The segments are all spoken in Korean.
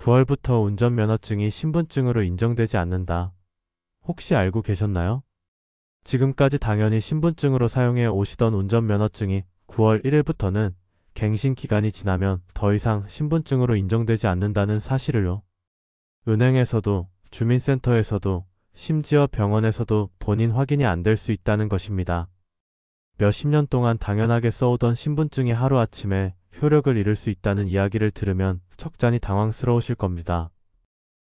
9월부터 운전면허증이 신분증으로 인정되지 않는다. 혹시 알고 계셨나요? 지금까지 당연히 신분증으로 사용해 오시던 운전면허증이 9월 1일부터는 갱신 기간이 지나면 더 이상 신분증으로 인정되지 않는다는 사실을요. 은행에서도, 주민센터에서도, 심지어 병원에서도 본인 확인이 안 될 수 있다는 것입니다. 몇십 년 동안 당연하게 써오던 신분증이 하루아침에 효력을 잃을 수 있다는 이야기를 들으면 적잖이 당황스러우실 겁니다.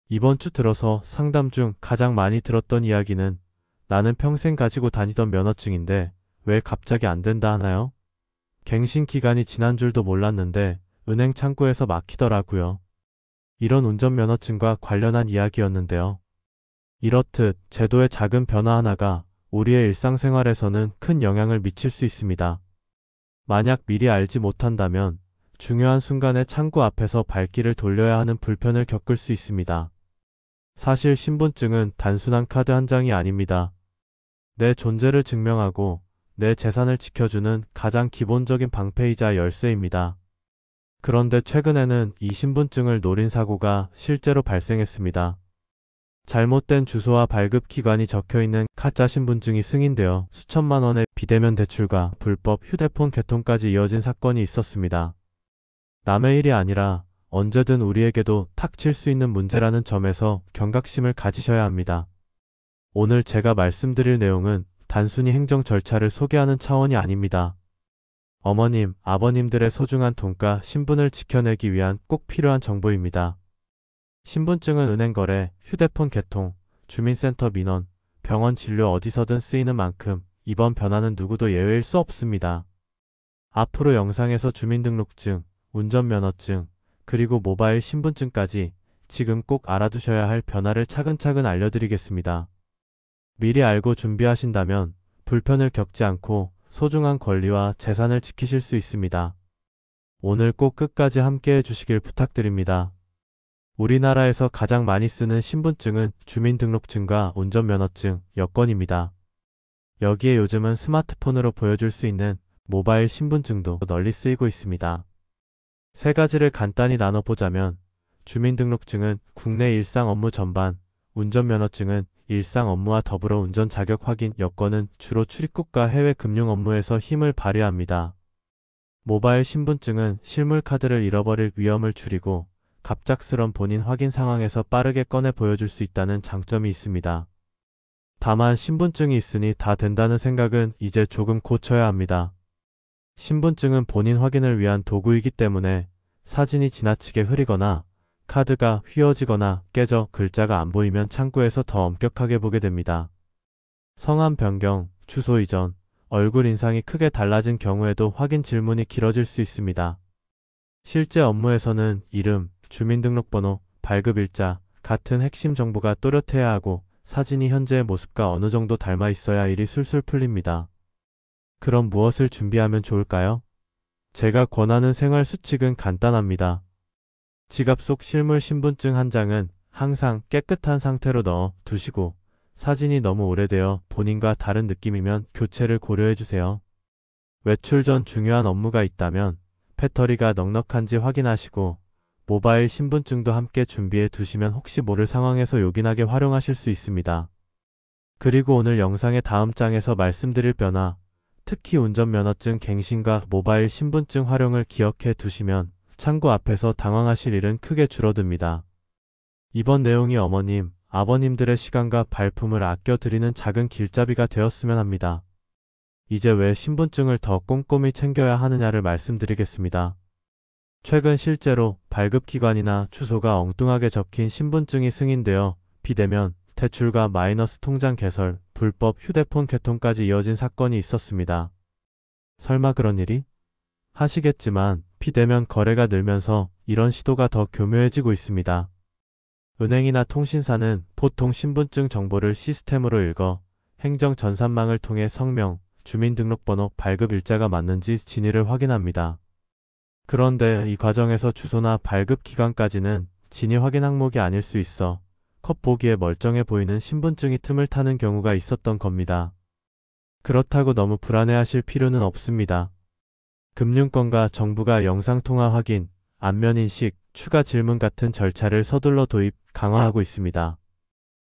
이번 주 들어서 상담 중 가장 많이 들었던 이야기는 나는 평생 가지고 다니던 면허증인데 왜 갑자기 안 된다 하나요? 갱신 기간이 지난 줄도 몰랐는데 은행 창구에서 막히더라고요. 이런 운전면허증과 관련한 이야기였는데요. 이렇듯 제도의 작은 변화 하나가 우리의 일상생활에서는 큰 영향을 미칠 수 있습니다. 만약 미리 알지 못한다면 중요한 순간에 창구 앞에서 발길을 돌려야 하는 불편을 겪을 수 있습니다. 사실 신분증은 단순한 카드 한 장이 아닙니다. 내 존재를 증명하고 내 재산을 지켜주는 가장 기본적인 방패이자 열쇠입니다. 그런데 최근에는 이 신분증을 노린 사고가 실제로 발생했습니다. 잘못된 주소와 발급 기관이 적혀있는 가짜 신분증이 승인되어 수천만 원의 비대면 대출과 불법 휴대폰 개통까지 이어진 사건이 있었습니다. 남의 일이 아니라 언제든 우리에게도 탁칠 수 있는 문제라는 점에서 경각심을 가지셔야 합니다. 오늘 제가 말씀드릴 내용은 단순히 행정 절차를 소개하는 차원이 아닙니다. 어머님, 아버님들의 소중한 돈과 신분을 지켜내기 위한 꼭 필요한 정보입니다. 신분증은 은행 거래, 휴대폰 개통, 주민센터 민원, 병원 진료 어디서든 쓰이는 만큼 이번 변화는 누구도 예외일 수 없습니다. 앞으로 영상에서 주민등록증, 운전면허증, 그리고 모바일 신분증까지 지금 꼭 알아두셔야 할 변화를 차근차근 알려드리겠습니다. 미리 알고 준비하신다면 불편을 겪지 않고 소중한 권리와 재산을 지키실 수 있습니다. 오늘 꼭 끝까지 함께 해주시길 부탁드립니다. 우리나라에서 가장 많이 쓰는 신분증은 주민등록증과 운전면허증, 여권입니다. 여기에 요즘은 스마트폰으로 보여줄 수 있는 모바일 신분증도 널리 쓰이고 있습니다. 세 가지를 간단히 나눠보자면 주민등록증은 국내 일상 업무 전반, 운전면허증은 일상 업무와 더불어 운전 자격 확인, 여권은 주로 출입국과 해외 금융 업무에서 힘을 발휘합니다. 모바일 신분증은 실물 카드를 잃어버릴 위험을 줄이고 갑작스런 본인 확인 상황에서 빠르게 꺼내 보여줄 수 있다는 장점이 있습니다. 다만 신분증이 있으니 다 된다는 생각은 이제 조금 고쳐야 합니다. 신분증은 본인 확인을 위한 도구이기 때문에 사진이 지나치게 흐리거나 카드가 휘어지거나 깨져 글자가 안 보이면 창구에서 더 엄격하게 보게 됩니다. 성함 변경, 주소 이전, 얼굴 인상이 크게 달라진 경우에도 확인 질문이 길어질 수 있습니다. 실제 업무에서는 이름, 주민등록번호, 발급일자 같은 핵심 정보가 또렷해야 하고 사진이 현재의 모습과 어느 정도 닮아 있어야 일이 술술 풀립니다. 그럼 무엇을 준비하면 좋을까요? 제가 권하는 생활 수칙은 간단합니다. 지갑 속 실물 신분증 한 장은 항상 깨끗한 상태로 넣어 두시고 사진이 너무 오래되어 본인과 다른 느낌이면 교체를 고려해주세요. 외출 전 중요한 업무가 있다면 배터리가 넉넉한지 확인하시고 모바일 신분증도 함께 준비해 두시면 혹시 모를 상황에서 요긴하게 활용하실 수 있습니다. 그리고 오늘 영상의 다음 장에서 말씀드릴 변화, 특히 운전면허증 갱신과 모바일 신분증 활용을 기억해 두시면 창구 앞에서 당황하실 일은 크게 줄어듭니다. 이번 내용이 어머님, 아버님들의 시간과 발품을 아껴드리는 작은 길잡이가 되었으면 합니다. 이제 왜 신분증을 더 꼼꼼히 챙겨야 하느냐를 말씀드리겠습니다. 최근 실제로 발급기관이나 주소가 엉뚱하게 적힌 신분증이 승인되어 비대면, 대출과 마이너스 통장 개설, 불법 휴대폰 개통까지 이어진 사건이 있었습니다. 설마 그런 일이? 하시겠지만 비대면 거래가 늘면서 이런 시도가 더 교묘해지고 있습니다. 은행이나 통신사는 보통 신분증 정보를 시스템으로 읽어 행정 전산망을 통해 성명, 주민등록번호, 발급일자가 맞는지 진위를 확인합니다. 그런데 이 과정에서 주소나 발급 기간까지는 진위 확인 항목이 아닐 수 있어 겉보기에 멀쩡해 보이는 신분증이 틈을 타는 경우가 있었던 겁니다. 그렇다고 너무 불안해하실 필요는 없습니다. 금융권과 정부가 영상통화 확인, 안면인식, 추가 질문 같은 절차를 서둘러 도입, 강화하고 있습니다.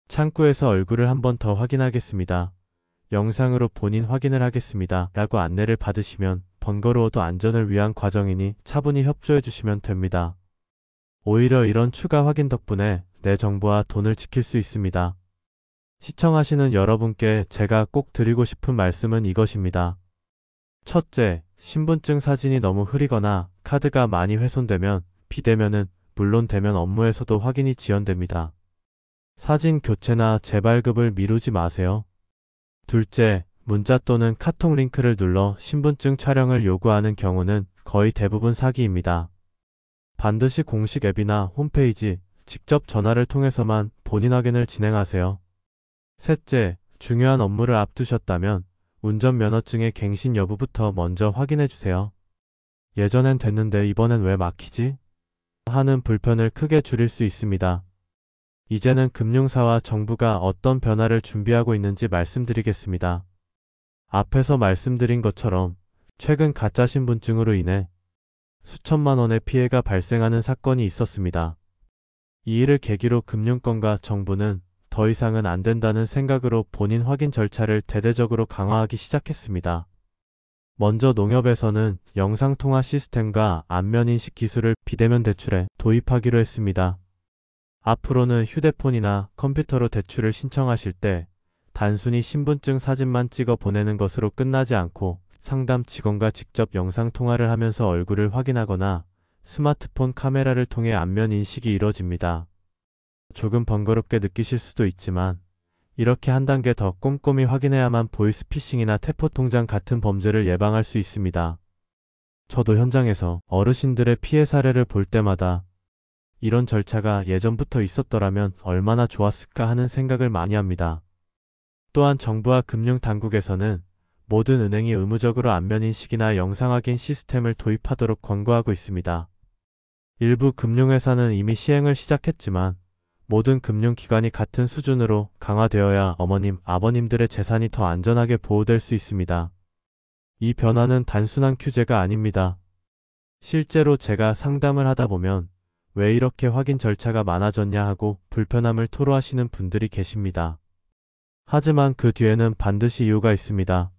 창구에서 얼굴을 한 번 더 확인하겠습니다. 영상으로 본인 확인을 하겠습니다. 라고 안내를 받으시면 번거로워도 안전을 위한 과정이니 차분히 협조해 주시면 됩니다. 오히려 이런 추가 확인 덕분에 내 정보와 돈을 지킬 수 있습니다. 시청하시는 여러분께 제가 꼭 드리고 싶은 말씀은 이것입니다. 첫째, 신분증 사진이 너무 흐리거나 카드가 많이 훼손되면 비대면은 물론 대면 업무에서도 확인이 지연됩니다. 사진 교체나 재발급을 미루지 마세요. 둘째, 문자 또는 카톡 링크를 눌러 신분증 촬영을 요구하는 경우는 거의 대부분 사기입니다. 반드시 공식 앱이나 홈페이지, 직접 전화를 통해서만 본인 확인을 진행하세요. 셋째, 중요한 업무를 앞두셨다면 운전면허증의 갱신 여부부터 먼저 확인해 주세요. 예전엔 됐는데 이번엔 왜 막히지? 하는 불편을 크게 줄일 수 있습니다. 이제는 금융사와 정부가 어떤 변화를 준비하고 있는지 말씀드리겠습니다. 앞에서 말씀드린 것처럼 최근 가짜 신분증으로 인해 수천만 원의 피해가 발생하는 사건이 있었습니다. 이 일을 계기로 금융권과 정부는 더 이상은 안 된다는 생각으로 본인 확인 절차를 대대적으로 강화하기 시작했습니다. 먼저 농협에서는 영상통화 시스템과 안면인식 기술을 비대면 대출에 도입하기로 했습니다. 앞으로는 휴대폰이나 컴퓨터로 대출을 신청하실 때 단순히 신분증 사진만 찍어 보내는 것으로 끝나지 않고 상담 직원과 직접 영상통화를 하면서 얼굴을 확인하거나 스마트폰 카메라를 통해 안면 인식이 이뤄집니다. 조금 번거롭게 느끼실 수도 있지만 이렇게 한 단계 더 꼼꼼히 확인해야만 보이스피싱이나 태포통장 같은 범죄를 예방할 수 있습니다. 저도 현장에서 어르신들의 피해 사례를 볼 때마다 이런 절차가 예전부터 있었더라면 얼마나 좋았을까 하는 생각을 많이 합니다. 또한 정부와 금융당국에서는 모든 은행이 의무적으로 안면인식이나 영상확인 시스템을 도입하도록 권고하고 있습니다. 일부 금융회사는 이미 시행을 시작했지만 모든 금융기관이 같은 수준으로 강화되어야 어머님, 아버님들의 재산이 더 안전하게 보호될 수 있습니다. 이 변화는 단순한 규제가 아닙니다. 실제로 제가 상담을 하다 보면 왜 이렇게 확인 절차가 많아졌냐 하고 불편함을 토로하시는 분들이 계십니다. 하지만 그 뒤에는 반드시 이유가 있습니다.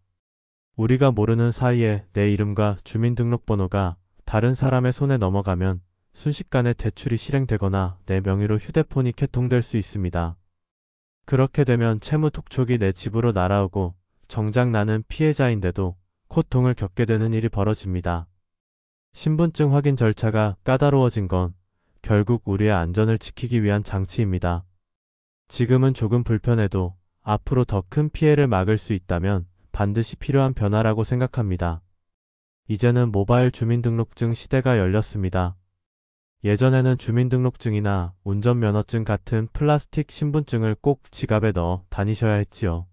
우리가 모르는 사이에 내 이름과 주민등록번호가 다른 사람의 손에 넘어가면 순식간에 대출이 실행되거나 내 명의로 휴대폰이 개통될 수 있습니다. 그렇게 되면 채무 톡촉이 내 집으로 날아오고 정작 나는 피해자인데도 고통을 겪게 되는 일이 벌어집니다. 신분증 확인 절차가 까다로워진 건 결국 우리의 안전을 지키기 위한 장치입니다. 지금은 조금 불편해도 앞으로 더 큰 피해를 막을 수 있다면 반드시 필요한 변화라고 생각합니다. 이제는 모바일 주민등록증 시대가 열렸습니다. 예전에는 주민등록증이나 운전면허증 같은 플라스틱 신분증을 꼭 지갑에 넣어 다니셔야 했지요.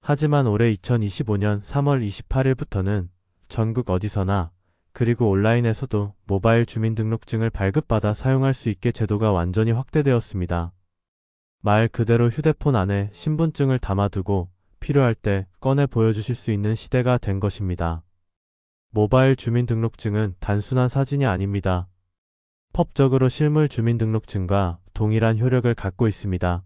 하지만 올해 2025년 3월 28일부터는 전국 어디서나 그리고 온라인에서도 모바일 주민등록증을 발급받아 사용할 수 있게 제도가 완전히 확대되었습니다. 말 그대로 휴대폰 안에 신분증을 담아두고 필요할 때 꺼내 보여주실 수 있는 시대가 된 것입니다. 모바일 주민등록증은 단순한 사진이 아닙니다. 법적으로 실물 주민등록증과 동일한 효력을 갖고 있습니다.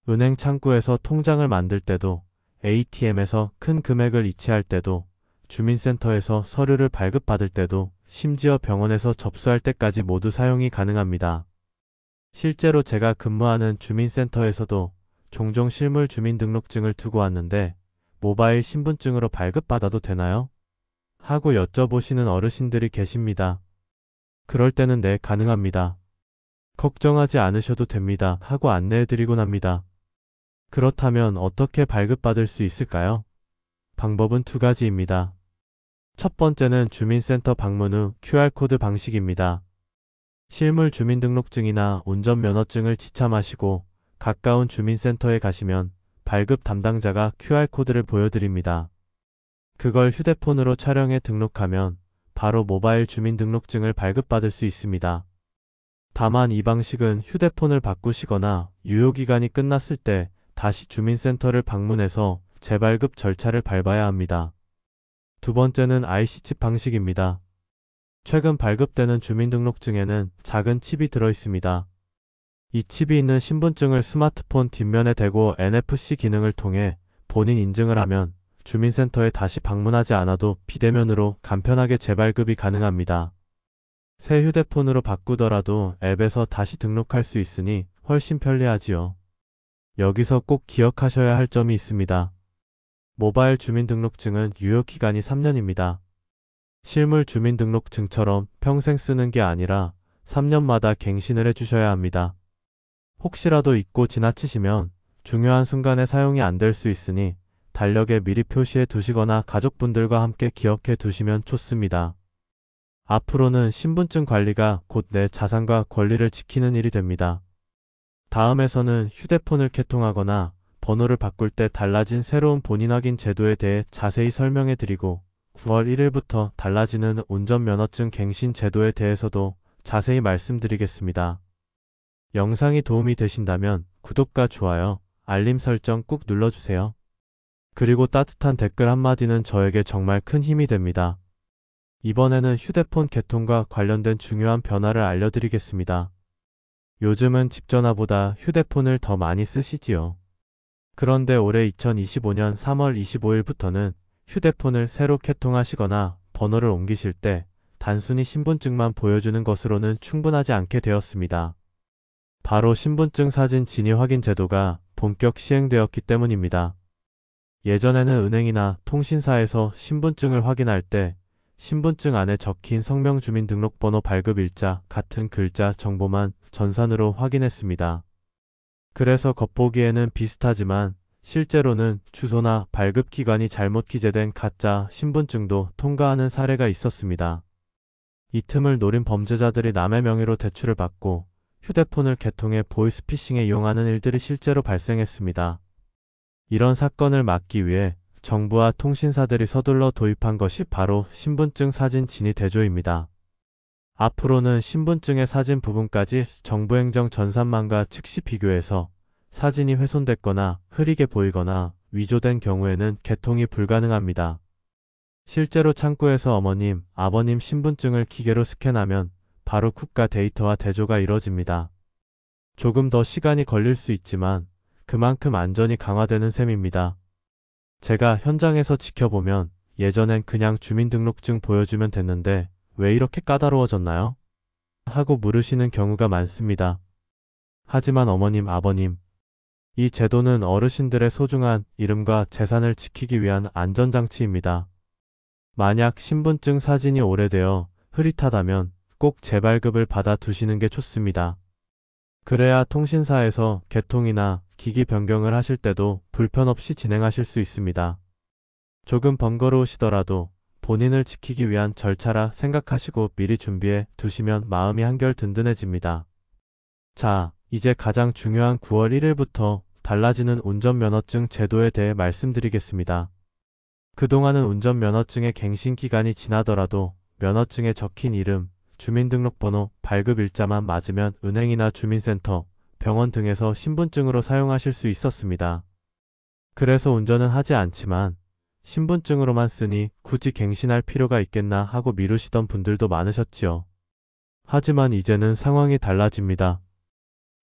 은행 창구에서 통장을 만들 때도, ATM에서 큰 금액을 이체할 때도, 주민센터에서 서류를 발급받을 때도, 심지어 병원에서 접수할 때까지 모두 사용이 가능합니다. 실제로 제가 근무하는 주민센터에서도 종종 실물 주민등록증을 두고 왔는데 모바일 신분증으로 발급받아도 되나요? 하고 여쭤보시는 어르신들이 계십니다. 그럴 때는 네, 가능합니다. 걱정하지 않으셔도 됩니다. 하고 안내해드리곤 합니다. 그렇다면 어떻게 발급받을 수 있을까요? 방법은 두 가지입니다. 첫 번째는 주민센터 방문 후 QR코드 방식입니다. 실물 주민등록증이나 운전면허증을 지참하시고 가까운 주민센터에 가시면 발급 담당자가 QR코드를 보여드립니다. 그걸 휴대폰으로 촬영해 등록하면 바로 모바일 주민등록증을 발급받을 수 있습니다. 다만 이 방식은 휴대폰을 바꾸시거나 유효기간이 끝났을 때 다시 주민센터를 방문해서 재발급 절차를 밟아야 합니다. 두 번째는 IC칩 방식입니다. 최근 발급되는 주민등록증에는 작은 칩이 들어 있습니다. 이 칩이 있는 신분증을 스마트폰 뒷면에 대고 NFC 기능을 통해 본인 인증을 하면 주민센터에 다시 방문하지 않아도 비대면으로 간편하게 재발급이 가능합니다. 새 휴대폰으로 바꾸더라도 앱에서 다시 등록할 수 있으니 훨씬 편리하지요. 여기서 꼭 기억하셔야 할 점이 있습니다. 모바일 주민등록증은 유효기간이 3년입니다. 실물 주민등록증처럼 평생 쓰는 게 아니라 3년마다 갱신을 해주셔야 합니다. 혹시라도 잊고 지나치시면 중요한 순간에 사용이 안 될 수 있으니 달력에 미리 표시해 두시거나 가족분들과 함께 기억해 두시면 좋습니다. 앞으로는 신분증 관리가 곧 내 자산과 권리를 지키는 일이 됩니다. 다음에서는 휴대폰을 개통하거나 번호를 바꿀 때 달라진 새로운 본인 확인 제도에 대해 자세히 설명해 드리고 9월 1일부터 달라지는 운전면허증 갱신 제도에 대해서도 자세히 말씀드리겠습니다. 영상이 도움이 되신다면 구독과 좋아요, 알림 설정 꾹 눌러주세요. 그리고 따뜻한 댓글 한마디는 저에게 정말 큰 힘이 됩니다. 이번에는 휴대폰 개통과 관련된 중요한 변화를 알려드리겠습니다. 요즘은 집 전화보다 휴대폰을 더 많이 쓰시지요. 그런데 올해 2025년 3월 25일부터는 휴대폰을 새로 개통하시거나 번호를 옮기실 때 단순히 신분증만 보여주는 것으로는 충분하지 않게 되었습니다. 바로 신분증 사진 진위 확인 제도가 본격 시행되었기 때문입니다. 예전에는 은행이나 통신사에서 신분증을 확인할 때 신분증 안에 적힌 성명 주민등록번호 발급일자 같은 글자 정보만 전산으로 확인했습니다. 그래서 겉보기에는 비슷하지만 실제로는 주소나 발급기관이 잘못 기재된 가짜 신분증도 통과하는 사례가 있었습니다. 이 틈을 노린 범죄자들이 남의 명의로 대출을 받고 휴대폰을 개통해 보이스피싱에 이용하는 일들이 실제로 발생했습니다. 이런 사건을 막기 위해 정부와 통신사들이 서둘러 도입한 것이 바로 신분증 사진 진위 대조입니다. 앞으로는 신분증의 사진 부분까지 정부행정 전산망과 즉시 비교해서 사진이 훼손됐거나 흐리게 보이거나 위조된 경우에는 개통이 불가능합니다. 실제로 창구에서 어머님, 아버님 신분증을 기계로 스캔하면 바로 국가 데이터와 대조가 이뤄집니다. 조금 더 시간이 걸릴 수 있지만 그만큼 안전이 강화되는 셈입니다. 제가 현장에서 지켜보면 예전엔 그냥 주민등록증 보여주면 됐는데 왜 이렇게 까다로워졌나요? 하고 물으시는 경우가 많습니다. 하지만 어머님, 아버님, 이 제도는 어르신들의 소중한 이름과 재산을 지키기 위한 안전장치입니다. 만약 신분증 사진이 오래되어 흐릿하다면 꼭 재발급을 받아 두시는 게 좋습니다. 그래야 통신사에서 개통이나 기기 변경을 하실 때도 불편 없이 진행하실 수 있습니다. 조금 번거로우시더라도 본인을 지키기 위한 절차라 생각하시고 미리 준비해 두시면 마음이 한결 든든해집니다. 자, 이제 가장 중요한 9월 1일부터 달라지는 운전면허증 제도에 대해 말씀드리겠습니다. 그동안은 운전면허증의 갱신 기간이 지나더라도 면허증에 적힌 이름, 주민등록번호, 발급일자만 맞으면 은행이나 주민센터, 병원 등에서 신분증으로 사용하실 수 있었습니다. 그래서 운전은 하지 않지만 신분증으로만 쓰니 굳이 갱신할 필요가 있겠나 하고 미루시던 분들도 많으셨지요. 하지만 이제는 상황이 달라집니다.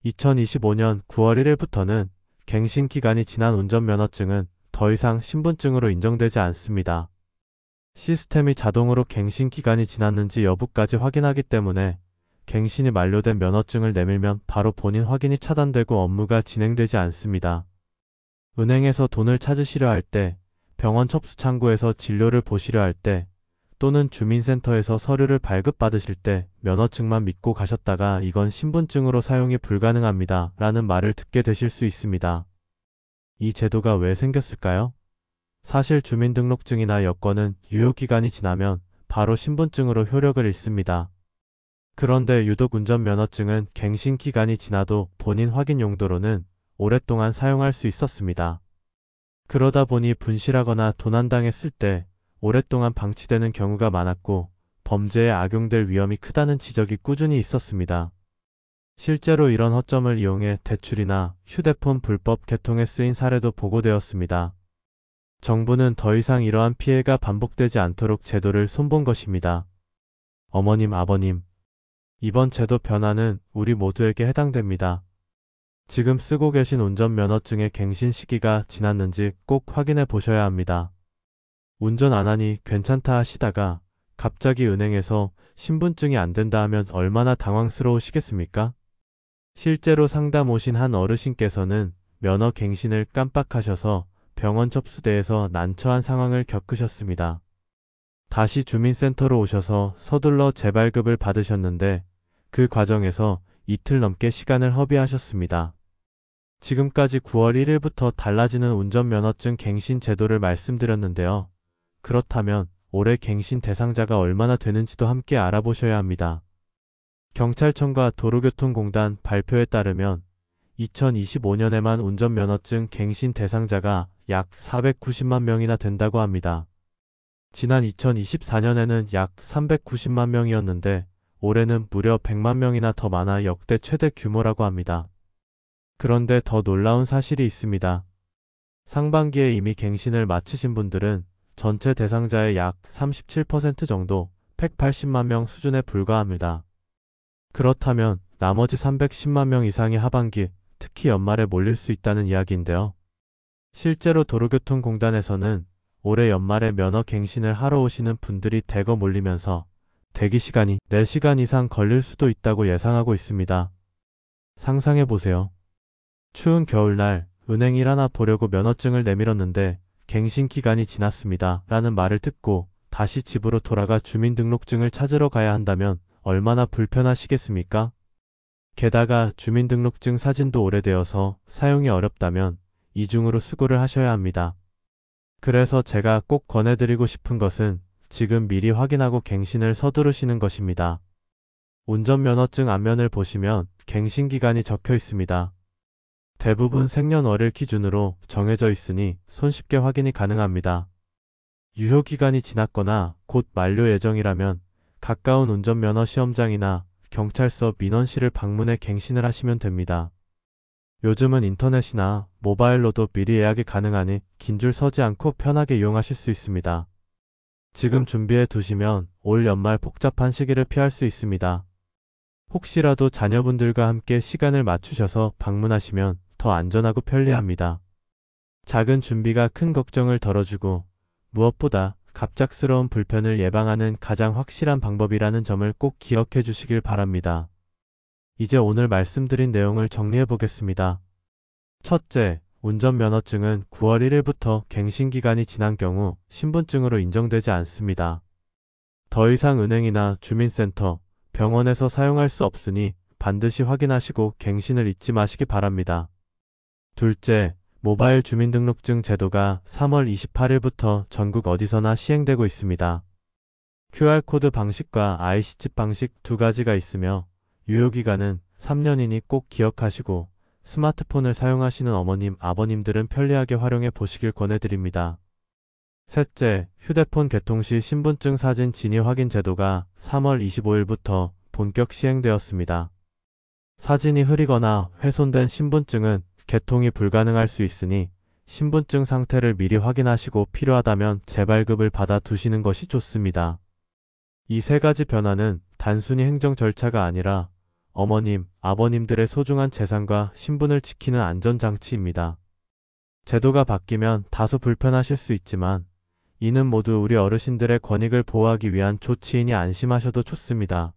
2025년 9월 1일부터는 갱신 기간이 지난 운전면허증은 더 이상 신분증으로 인정되지 않습니다. 시스템이 자동으로 갱신 기간이 지났는지 여부까지 확인하기 때문에 갱신이 만료된 면허증을 내밀면 바로 본인 확인이 차단되고 업무가 진행되지 않습니다. 은행에서 돈을 찾으시려 할 때, 병원 접수 창구에서 진료를 보시려 할 때, 또는 주민센터에서 서류를 발급받으실 때 면허증만 믿고 가셨다가 이건 신분증으로 사용이 불가능합니다 라는 말을 듣게 되실 수 있습니다. 이 제도가 왜 생겼을까요? 사실 주민등록증이나 여권은 유효기간이 지나면 바로 신분증으로 효력을 잃습니다. 그런데 유독 운전면허증은 갱신 기간이 지나도 본인 확인 용도로는 오랫동안 사용할 수 있었습니다. 그러다 보니 분실하거나 도난당했을 때 오랫동안 방치되는 경우가 많았고 범죄에 악용될 위험이 크다는 지적이 꾸준히 있었습니다. 실제로 이런 허점을 이용해 대출이나 휴대폰 불법 개통에 쓰인 사례도 보고되었습니다. 정부는 더 이상 이러한 피해가 반복되지 않도록 제도를 손본 것입니다. 어머님, 아버님. 이번 제도 변화는 우리 모두에게 해당됩니다. 지금 쓰고 계신 운전면허증의 갱신 시기가 지났는지 꼭 확인해 보셔야 합니다. 운전 안 하니 괜찮다 하시다가 갑자기 은행에서 신분증이 안 된다 하면 얼마나 당황스러우시겠습니까? 실제로 상담 오신 한 어르신께서는 면허 갱신을 깜빡하셔서 병원 접수대에서 난처한 상황을 겪으셨습니다. 다시 주민센터로 오셔서 서둘러 재발급을 받으셨는데 그 과정에서 이틀 넘게 시간을 허비하셨습니다. 지금까지 9월 1일부터 달라지는 운전면허증 갱신 제도를 말씀드렸는데요. 그렇다면 올해 갱신 대상자가 얼마나 되는지도 함께 알아보셔야 합니다. 경찰청과 도로교통공단 발표에 따르면 2025년에만 운전면허증 갱신 대상자가 약 490만 명이나 된다고 합니다. 지난 2024년에는 약 390만 명이었는데 올해는 무려 100만 명이나 더 많아 역대 최대 규모라고 합니다. 그런데 더 놀라운 사실이 있습니다. 상반기에 이미 갱신을 마치신 분들은 전체 대상자의 약 37% 정도 180만 명 수준에 불과합니다. 그렇다면 나머지 310만 명 이상이 하반기, 특히 연말에 몰릴 수 있다는 이야기인데요. 실제로 도로교통공단에서는 올해 연말에 면허 갱신을 하러 오시는 분들이 대거 몰리면서 대기 시간이 4시간 이상 걸릴 수도 있다고 예상하고 있습니다. 상상해보세요. 추운 겨울날 은행 일 하나 보려고 면허증을 내밀었는데 갱신 기간이 지났습니다. 라는 말을 듣고 다시 집으로 돌아가 주민등록증을 찾으러 가야 한다면 얼마나 불편하시겠습니까? 게다가 주민등록증 사진도 오래되어서 사용이 어렵다면 이중으로 수고를 하셔야 합니다. 그래서 제가 꼭 권해드리고 싶은 것은 지금 미리 확인하고 갱신을 서두르시는 것입니다. 운전면허증 앞면을 보시면 갱신 기간이 적혀 있습니다. 대부분 생년월일 기준으로 정해져 있으니 손쉽게 확인이 가능합니다. 유효기간이 지났거나 곧 만료 예정이라면 가까운 운전면허 시험장이나 경찰서 민원실을 방문해 갱신을 하시면 됩니다. 요즘은 인터넷이나 모바일로도 미리 예약이 가능하니 긴 줄 서지 않고 편하게 이용하실 수 있습니다. 지금 준비해 두시면 올 연말 복잡한 시기를 피할 수 있습니다. 혹시라도 자녀분들과 함께 시간을 맞추셔서 방문하시면 더 안전하고 편리합니다. 작은 준비가 큰 걱정을 덜어주고 무엇보다 갑작스러운 불편을 예방하는 가장 확실한 방법이라는 점을 꼭 기억해 주시길 바랍니다. 이제 오늘 말씀드린 내용을 정리해 보겠습니다. 첫째, 운전면허증은 9월 1일부터 갱신기간이 지난 경우 신분증으로 인정되지 않습니다. 더 이상 은행이나 주민센터, 병원에서 사용할 수 없으니 반드시 확인하시고 갱신을 잊지 마시기 바랍니다. 둘째, 모바일 주민등록증 제도가 3월 28일부터 전국 어디서나 시행되고 있습니다. QR코드 방식과 IC칩 방식 두 가지가 있으며 유효기간은 3년이니 꼭 기억하시고 스마트폰을 사용하시는 어머님, 아버님들은 편리하게 활용해 보시길 권해드립니다. 셋째, 휴대폰 개통 시 신분증 사진 진위 확인 제도가 3월 25일부터 본격 시행되었습니다. 사진이 흐리거나 훼손된 신분증은 개통이 불가능할 수 있으니 신분증 상태를 미리 확인하시고 필요하다면 재발급을 받아 두시는 것이 좋습니다. 이 세 가지 변화는 단순히 행정 절차가 아니라 어머님, 아버님들의 소중한 재산과 신분을 지키는 안전장치입니다. 제도가 바뀌면 다소 불편하실 수 있지만 이는 모두 우리 어르신들의 권익을 보호하기 위한 조치이니 안심하셔도 좋습니다.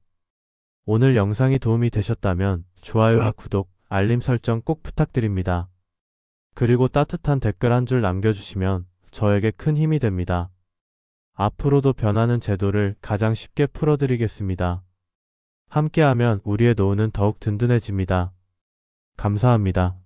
오늘 영상이 도움이 되셨다면 좋아요와 구독, 알림 설정 꼭 부탁드립니다. 그리고 따뜻한 댓글 한 줄 남겨주시면 저에게 큰 힘이 됩니다. 앞으로도 변하는 제도를 가장 쉽게 풀어드리겠습니다. 함께하면 우리의 노후는 더욱 든든해집니다. 감사합니다.